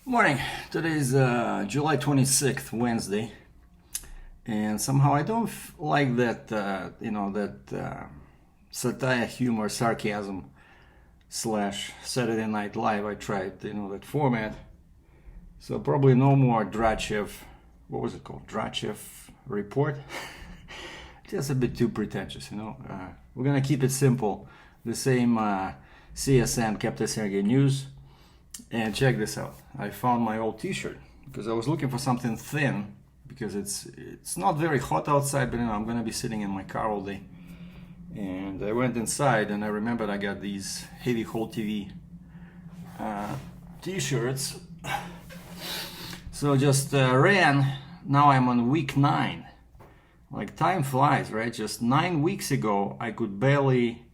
Morning. Today is July 26th, Wednesday, and somehow I don't like that, satire, humor, sarcasm slash Saturday Night Live. I tried, that format. So probably no more Dratchev. What was it called? Dratchev report. Just a bit too pretentious. We're gonna keep it simple. The same CSN, Captain Sergei news. And check this out. I found my old t-shirt because I was looking for something thin because it's not very hot outside, but I'm gonna be sitting in my car all day. And I went inside and I remembered I got these heavy Whole TV t-shirts. So just ran. Now I'm on week 9. Like time flies, right? Just 9 weeks ago I could barely.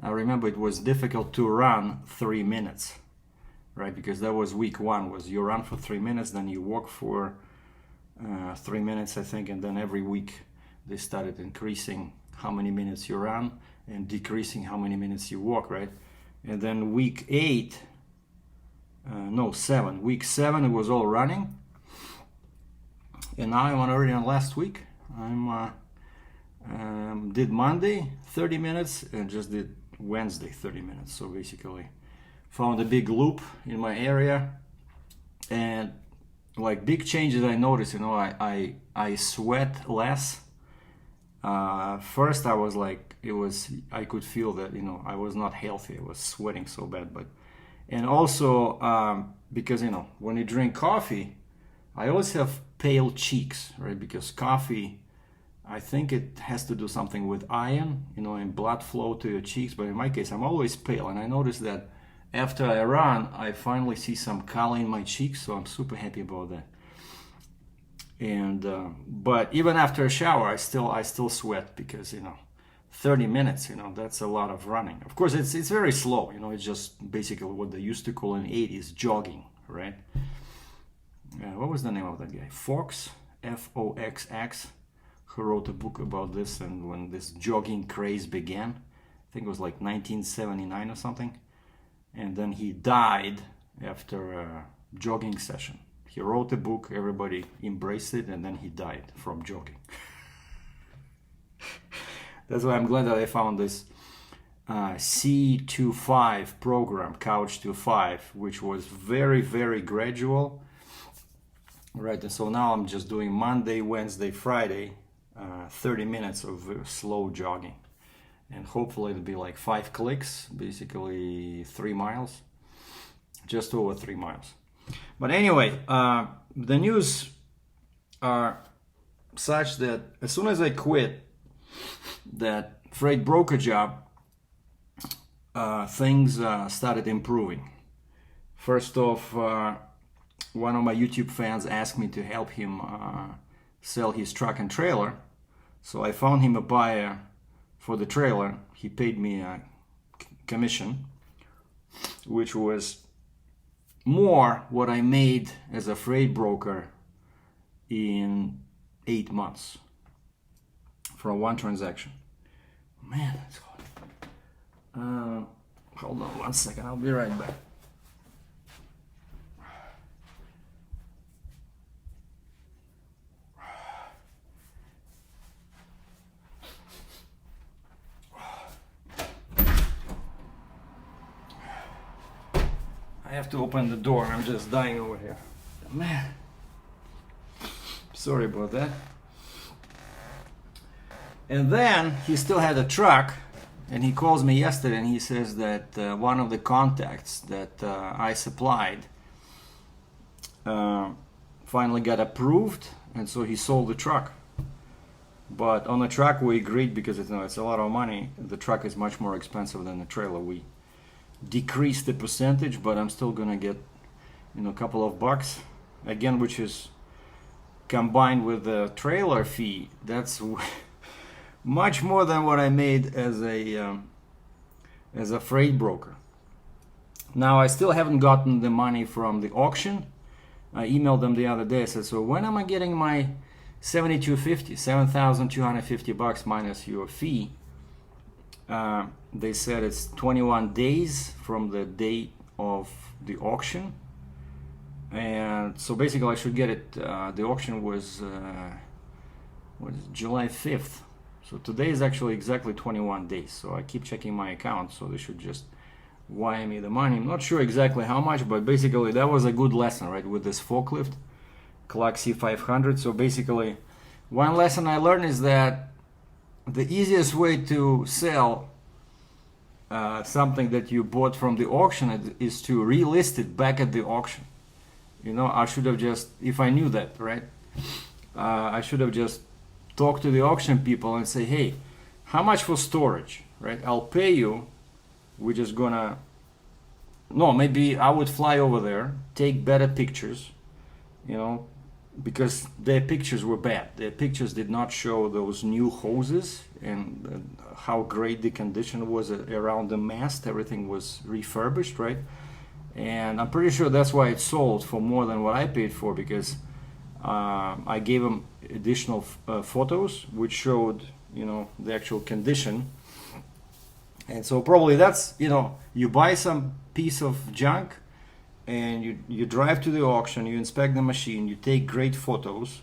I remember it was difficult to run 3 minutes. Right, because that was week 1, was you run for 3 minutes, then you walk for 3 minutes, I think, and then every week they started increasing how many minutes you run and decreasing how many minutes you walk, right? And then week 7, week 7 it was all running, and now I'm already on last week. Did Monday 30 minutes and just did Wednesday 30 minutes, so basically found a big loop in my area, and like big changes I noticed. I sweat less. First I was like, I could feel that I was not healthy. I was sweating so bad. And also because when you drink coffee, I always have pale cheeks, right? Because coffee, I think it has to do something with iron, and blood flow to your cheeks. But in my case, I'm always pale, and I noticed that after I run, I finally see some color in my cheeks, so I'm super happy about that. And but even after a shower, I still sweat because 30 minutes, that's a lot of running. Of course, it's very slow. It's just basically what they used to call in the 80s jogging, right? What was the name of that guy? Fox, Foxx, who wrote a book about this, and when this jogging craze began, I think it was like 1979 or something. And then he died after a jogging session. He wrote a book, everybody embraced it, and then he died from jogging. That's why I'm glad that I found this C25 program, Couch to 5, which was very, very gradual. Right, and so now I'm just doing Monday, Wednesday, Friday, 30 minutes of slow jogging. And hopefully it'll be like 5 clicks, basically 3 miles, just over 3 miles. But anyway, the news are such that as soon as I quit that freight broker job, things started improving. First off, one of my YouTube fans asked me to help him sell his truck and trailer. So I found him a buyer for the trailer. He paid me a commission, which was more what I made as a freight broker in 8 months from one transaction. Man, that's hot. Hold on 1 second, I'll be right back. I have to open the door. I'm just dying over here. Man, sorry about that. And then he still had a truck, and he calls me yesterday and he says that one of the contacts that I supplied finally got approved, and so he sold the truck. But on the truck we agreed, because it's a lot of money. The truck is much more expensive than the trailer. We decrease the percentage, but I'm still gonna get a couple of bucks again, which is combined with the trailer fee. That's much more than what I made as a freight broker. Now I still haven't gotten the money from the auction. I emailed them the other day. I said, so when am I getting my $7,250 minus your fee? They said it's 21 days from the date of the auction. And so basically I should get it, the auction was July 5th. So today is actually exactly 21 days. So I keep checking my account, so they should just wire me the money. I'm not sure exactly how much, but basically that was a good lesson, right, with this forklift, Clark C500. So basically one lesson I learned is that the easiest way to sell something that you bought from the auction is to relist it back at the auction. You know, I should have just, if I knew that, right, I should have just talked to the auction people and say, hey, how much for storage, right? I'll pay you. We're just gonna, no, maybe I would fly over there, take better pictures, you know, because their pictures were bad. Their pictures did not show those new hoses and how great the condition was around the mast. Everything was refurbished, right? And I'm pretty sure that's why it sold for more than what I paid for, because I gave them additional photos which showed, you know, the actual condition. And so probably that's, you know, you buy some piece of junk and you drive to the auction, you inspect the machine, you take great photos,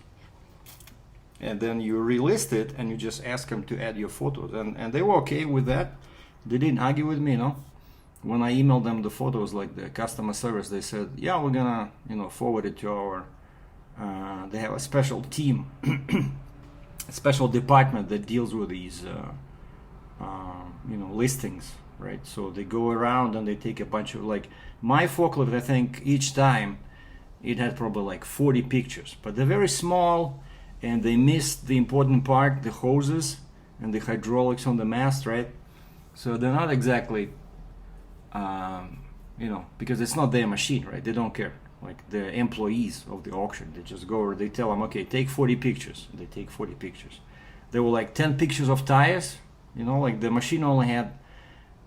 and then you relist it and you just ask them to add your photos. And they were okay with that. They didn't argue with me, you know. When I emailed them the photos, like the customer service, they said, yeah, we're gonna, you know, forward it to our, they have a special team, a special department that deals with these, you know, listings, right? So they go around and they take a bunch of, like, my forklift, I think each time it had probably like 40 pictures, but they're very small and they missed the important part, the hoses and the hydraulics on the mast, right? So they're not exactly, you know, because it's not their machine, right? They don't care. Like the employees of the auction, they just go over, they tell them, okay, take 40 pictures. They take 40 pictures. There were like 10 pictures of tires, you know, like the machine only had,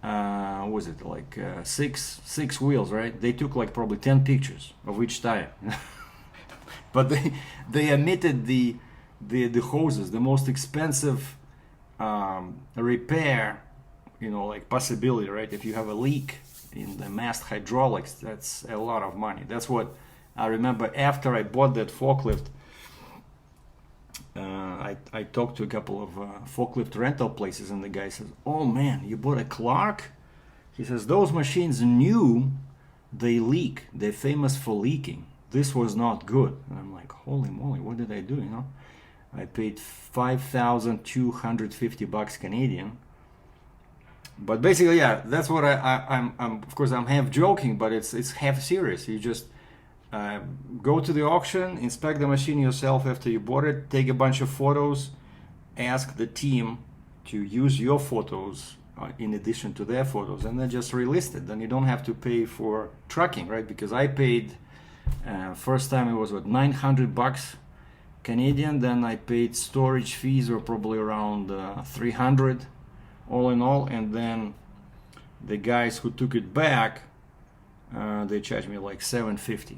what was it, like six wheels, right? They took like probably 10 pictures of each tire. But they omitted the hoses, the most expensive repair, you know, like possibility, right? If you have a leak in the mast hydraulics, that's a lot of money. That's what I remember after I bought that forklift. I talked to a couple of forklift rental places, and the guy says, oh man, you bought a Clark? He says, those machines new, they leak. They're famous for leaking. This was not good. And I'm like, holy moly, what did I do, you know? I paid $5,250 Canadian. But basically, yeah, that's what I'm of course I'm half joking, but it's half serious. You just go to the auction, inspect the machine yourself after you bought it, take a bunch of photos, ask the team to use your photos in addition to their photos, and then just relist it. Then you don't have to pay for trucking, right? Because I paid, first time it was what, $900 Canadian, then I paid storage fees were probably around 300 all in all, and then the guys who took it back, they charged me like $750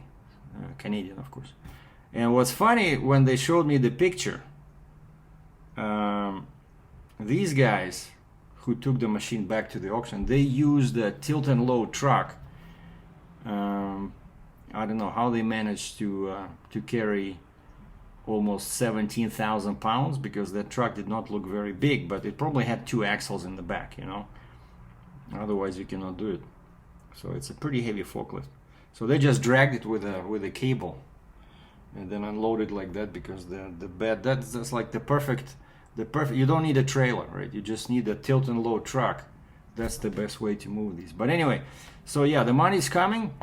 Canadian, of course. And what's funny, when they showed me the picture, these guys who took the machine back to the auction, they used a tilt and load truck. I don't know how they managed to carry almost 17,000 pounds, because that truck did not look very big, but it probably had 2 axles in the back, you know. Otherwise you cannot do it. So it's a pretty heavy forklift. So they just dragged it with a cable and then unloaded like that, because the bed, that's like the perfect, you don't need a trailer, right? You just need a tilt and load truck. That's the best way to move these. But anyway, so yeah, the money's coming.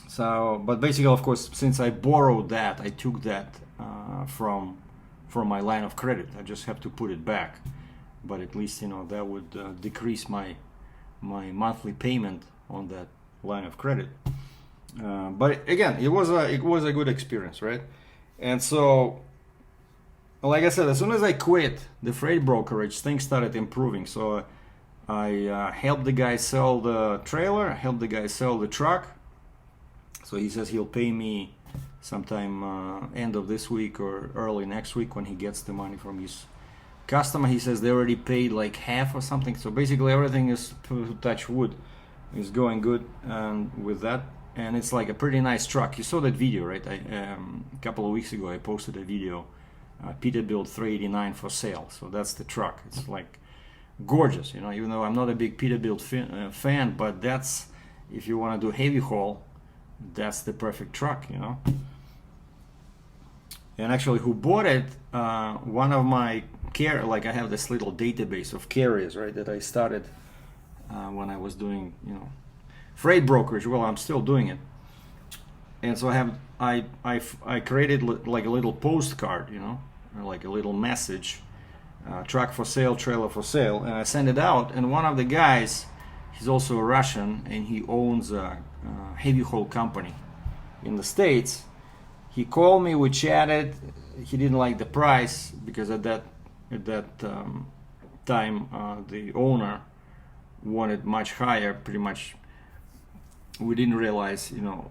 So, but basically, of course, since I borrowed that, I took that from my line of credit. I just have to put it back. But at least, you know, that would decrease my monthly payment on that line of credit. But again, it was a good experience, right? And so, like I said, as soon as I quit the freight brokerage, things started improving. So I helped the guy sell the trailer, helped the guy sell the truck. So he says he'll pay me sometime end of this week or early next week when he gets the money from his customer. He says they already paid like half or something. So basically everything is, to touch wood, is going good with that. and it's like a pretty nice truck. You saw that video, right? A couple of weeks ago I posted a video, Peterbilt 389 for sale. So that's the truck. It's like gorgeous, you know, even though I'm not a big Peterbilt fan, but that's, if you want to do heavy haul, that's the perfect truck, you know. And actually, who bought it, one of my like I have this little database of carriers, right, that I started when I was doing, you know, freight brokerage. Well, I'm still doing it. And so I created like a little postcard, you know, like a little message, truck for sale, trailer for sale, and I sent it out. And one of the guys, he's also a Russian, and he owns a heavy haul company in the States. He called me, we chatted. He didn't like the price because at that time the owner wanted much higher. Pretty much, we didn't realize, you know,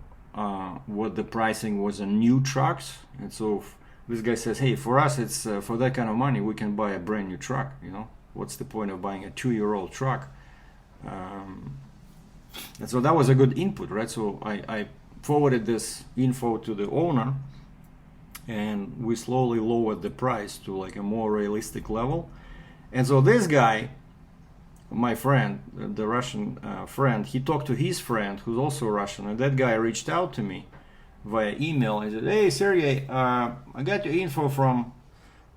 what the pricing was on new trucks. And so this guy says, hey, for us, it's for that kind of money we can buy a brand new truck, you know. What's the point of buying a 2-year-old truck? And so that was a good input, right? So I forwarded this info to the owner, and we slowly lowered the price to like a more realistic level. And so this guy, my friend, the Russian friend, he talked to his friend who's also Russian, and that guy reached out to me via email and said, hey Sergey, I got your info from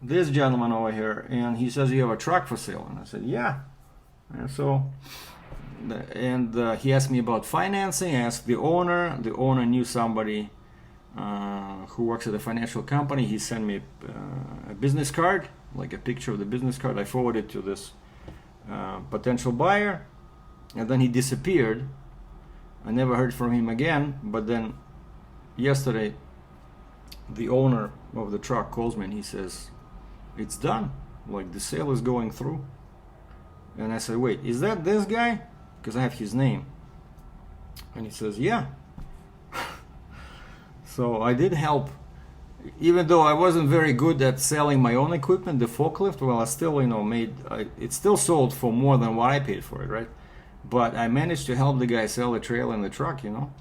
this gentleman over here, and he says you have a truck for sale. And I said, yeah. And so he asked me about financing. I asked the owner. The owner knew somebody who works at a financial company. He sent me a business card, like a picture of the business card. I forwarded to this potential buyer, and then he disappeared. I never heard from him again. But then yesterday, the owner of the truck calls me and he says, it's done, like the sale is going through. And I said, wait, is that this guy? Because I have his name. And he says, yeah. So I did help, even though I wasn't very good at selling my own equipment, the forklift. Well, I still, you know, it still sold for more than what I paid for it, right? But I managed to help the guy sell the trailer and the truck, you know.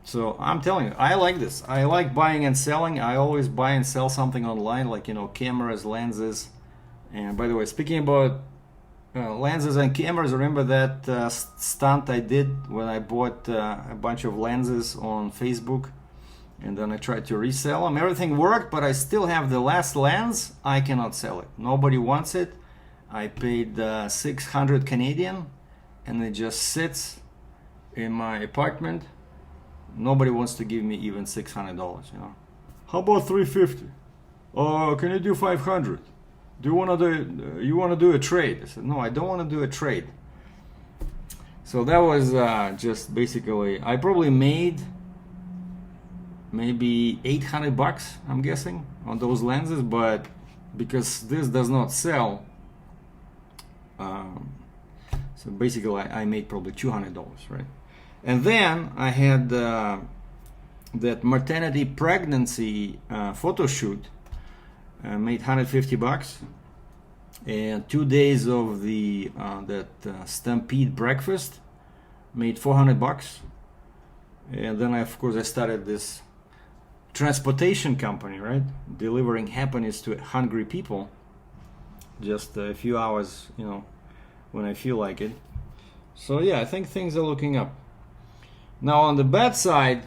So I'm telling you, I like this. I like buying and selling. I always buy and sell something online, like, you know, cameras, lenses. And by the way, speaking about lenses and cameras, remember that stunt I did when I bought a bunch of lenses on Facebook, and then I tried to resell them. Everything worked, but I still have the last lens. I cannot sell it. Nobody wants it. I paid 600 Canadian, and it just sits in my apartment. Nobody wants to give me even $600, you know. How about 350? Can you do 500? Do you want to do a trade? I said, no, I don't want to do a trade. So that was just basically, I probably made maybe $800, I'm guessing, on those lenses, but because this does not sell, so basically I made probably $200, right? And then I had that maternity pregnancy photo shoot. Made $150, and 2 days of the Stampede breakfast made $400. And then of course I started this transportation company, right, delivering happiness to hungry people, just a few hours, you know, when I feel like it. So yeah, I think things are looking up. Now on the bad side,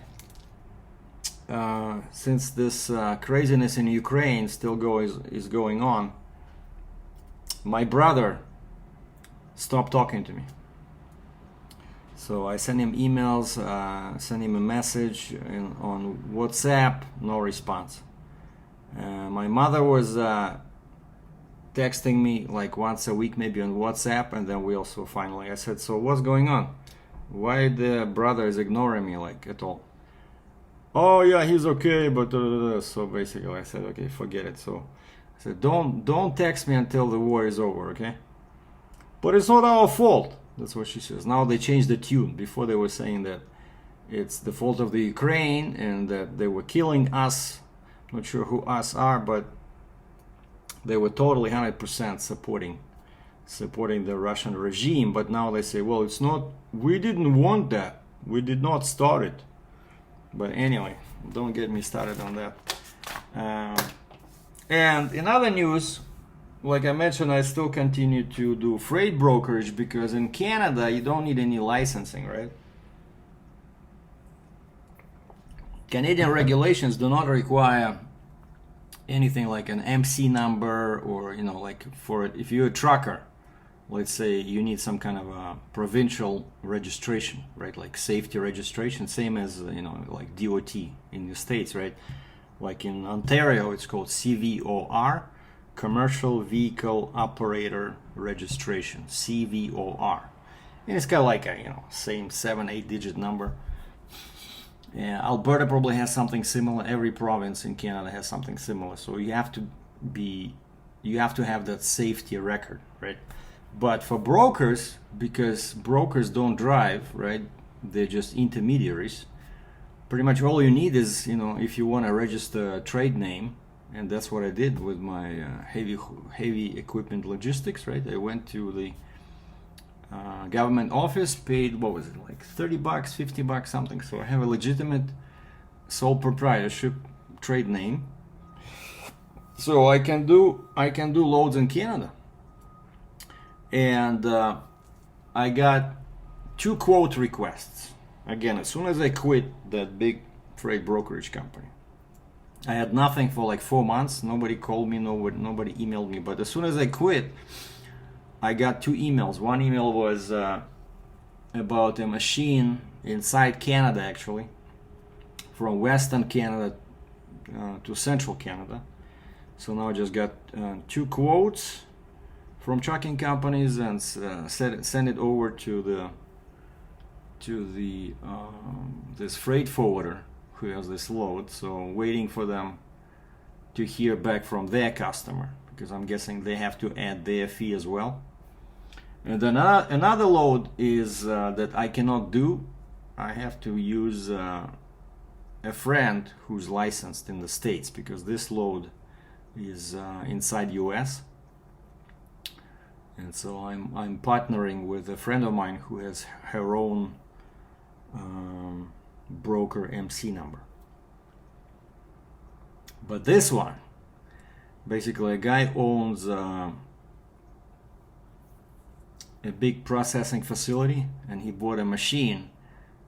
since this craziness in Ukraine still is going on, my brother stopped talking to me. So I sent him emails, sent him a message on WhatsApp, no response. My mother was texting me like once a week, maybe on WhatsApp, and then we also finally, I said, so what's going on? Why the brother is ignoring me like at all? Oh yeah, he's okay, but so basically I said, okay, forget it. So I said, don't text me until the war is over, okay? But it's not our fault. That's what she says. Now they changed the tune. Before they were saying that it's the fault of the Ukraine and that they were killing us. Not sure who us are, but they were totally 100% supporting the Russian regime. But now they say, well, it's not, we didn't want that. We did not start it. But anyway, don't get me started on that. And in other news, like I mentioned, I still continue to do freight brokerage because in Canada you don't need any licensing, right? Canadian regulations do not require anything like an MC number, or like for if you're a trucker, let's say you need some kind of a provincial registration, right? Like safety registration, same as like DOT in the States, right? Like in Ontario, it's called CVOR, Commercial Vehicle Operator Registration, CVOR. And it's kind of like a same 7-8 digit number. Yeah, Alberta probably has something similar. Every province in Canada has something similar. So you have to have that safety record, right? But for brokers, because brokers don't drive, right? They're just intermediaries. Pretty much all you need is, if you want to register a trade name, and that's what I did with my heavy equipment logistics, right? I went to the government office, paid, what was it, like $30, $50, something. So I have a legitimate sole proprietorship trade name. So I can do loads in Canada. And I got 2 quote requests. Again, as soon as I quit that big freight brokerage company, I had nothing for like 4 months. Nobody called me, nobody emailed me. But as soon as I quit, I got 2 emails. One email was about a machine inside Canada, actually, from Western Canada to Central Canada. So now I just got 2 quotes from trucking companies and send it over to the this freight forwarder who has this load. So waiting for them to hear back from their customer, because I'm guessing they have to add their fee as well. And then another load is that I cannot do. I have to use a friend who's licensed in the States, because this load is inside US. And so I'm partnering with a friend of mine who has her own broker MC number. But this one, basically, a guy owns a big processing facility, and he bought a machine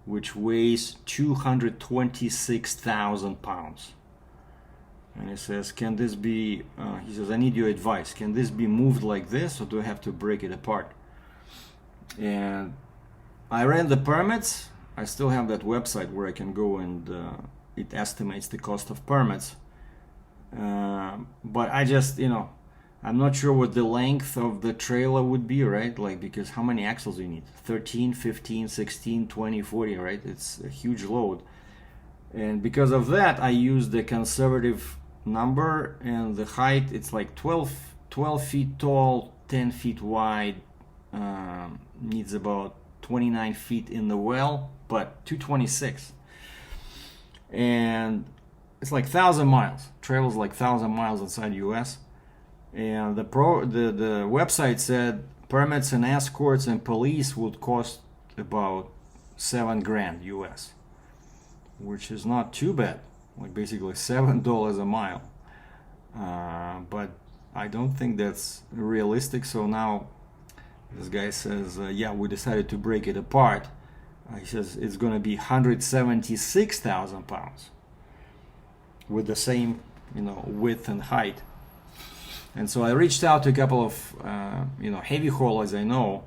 which weighs 226,000 pounds. And he says, can this be, he says, I need your advice. Can this be moved like this, or do I have to break it apart? And I ran the permits. I still have that website where I can go and it estimates the cost of permits. But I just, I'm not sure what the length of the trailer would be, right? Like, because how many axles do you need? 13, 15, 16, 20, 40, right? It's a huge load. And because of that, I used the conservative number, and the height, it's like 12 feet tall, 10 feet wide, needs about 29 feet in the well, but 226. And it's like 1,000 miles. Travels like 1,000 miles inside US. And the website said permits and escorts and police would cost about $7,000 US, which is not too bad, like basically $7 a mile. But I don't think that's realistic. So now this guy says, yeah, we decided to break it apart. He says it's going to be 176,000 pounds with the same, width and height. And so I reached out to a couple of, heavy haulers I know,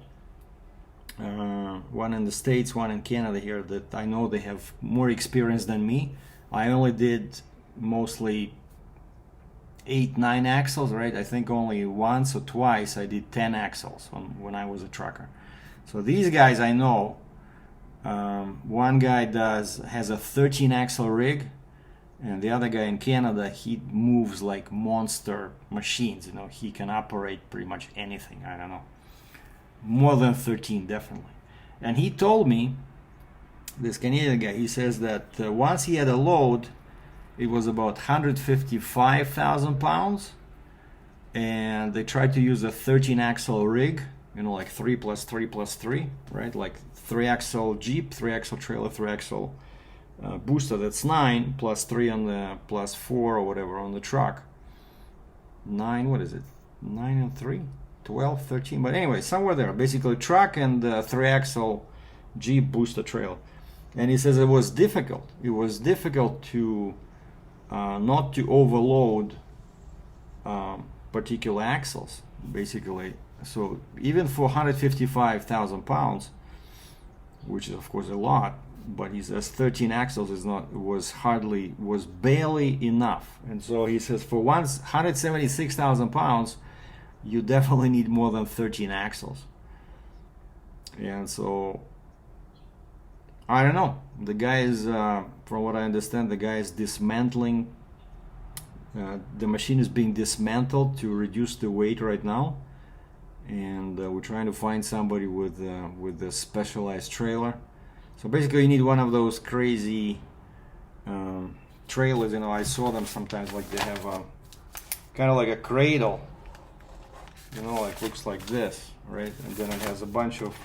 one in the States, one in Canada here, that I know they have more experience than me. I only did mostly 8-9 axles, right? I think only once or twice I did 10 axles when I was a trucker. So these guys I know, one guy has a 13 axle rig, and the other guy in Canada, he moves like monster machines. He can operate pretty much anything. I don't know, more than 13 definitely. And he told me, this Canadian guy, he says that once he had a load, it was about 155,000 pounds, and they tried to use a 13 axle rig, like 3 plus 3 plus 3, right? Like 3 axle Jeep, 3 axle trailer, 3 axle booster. That's 9 plus 3 on the plus 4 or whatever on the truck. 9, what is it? 9 and 3? 12, 13, but anyway, somewhere there. Basically truck and 3-axle Jeep booster trailer. And he says it was difficult. It was difficult to not to overload particular axles, basically. So even for 155,000 pounds, which is of course a lot, but he says 13 axles was barely enough. And so he says for 176,000 pounds, you definitely need more than 13 axles. And so I don't know. The guy is, from what I understand, the guy is dismantling. The machine is being dismantled to reduce the weight right now, and we're trying to find somebody with a specialized trailer. So basically, you need one of those crazy trailers. You know, I saw them sometimes. Like they have kind of like a cradle. You know, like looks like this, right? And then it has a bunch of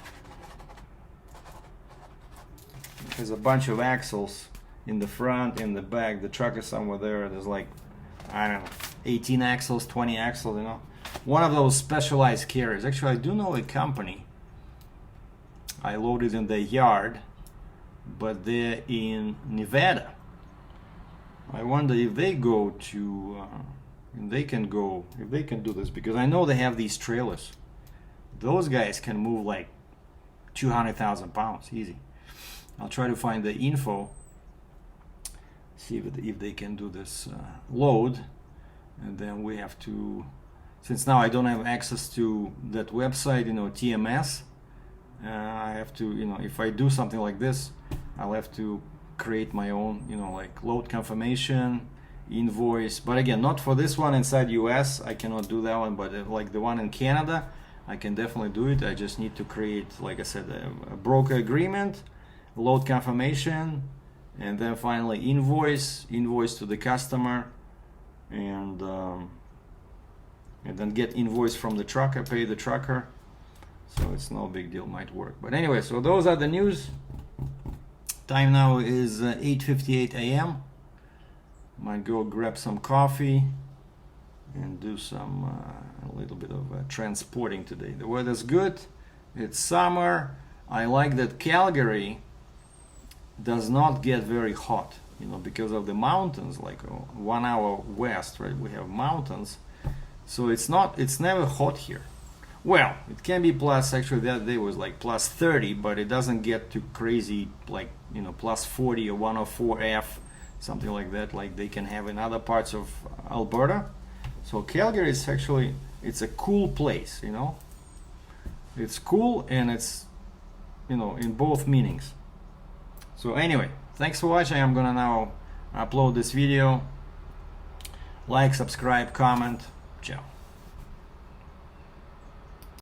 axles in the front, in the back. The truck is somewhere there. There's like, I don't know, 18 axles, 20 axles, you know. One of those specialized carriers. Actually, I do know a company. I loaded in their yard, but they're in Nevada. I wonder if they go to, if they can do this, because I know they have these trailers. Those guys can move like 200,000 pounds, easy. I'll try to find the info, see if they can do this load, and then we have to, since now I don't have access to that website, you know, TMS, I have to, you know, if I do something like this, I'll have to create my own, you know, like load confirmation, invoice. But again, not for this one inside US, I cannot do that one, but like the one in Canada, I can definitely do it. I just need to create, like I said, a broker agreement, load confirmation, and then finally invoice to the customer, and then get invoice from the trucker, pay the trucker. So it's no big deal, might work. But anyway, so those are the news. Time now is 8:58 a.m. Might go grab some coffee and do some a little bit of transporting today. The weather's good. It's summer. I like that Calgary does not get very hot, you know, because of the mountains. Like 1 hour west, right, we have mountains, so it's never hot here. Well, it can be plus, actually that day was like plus 30, but it doesn't get too crazy, like, you know, plus 40 or 104 F, something like that, like they can have in other parts of Alberta. So Calgary is actually, it's a cool place, you know. It's cool, and it's, you know, in both meanings. So anyway, thanks for watching. I'm gonna now upload this video. Like, subscribe, comment. Ciao.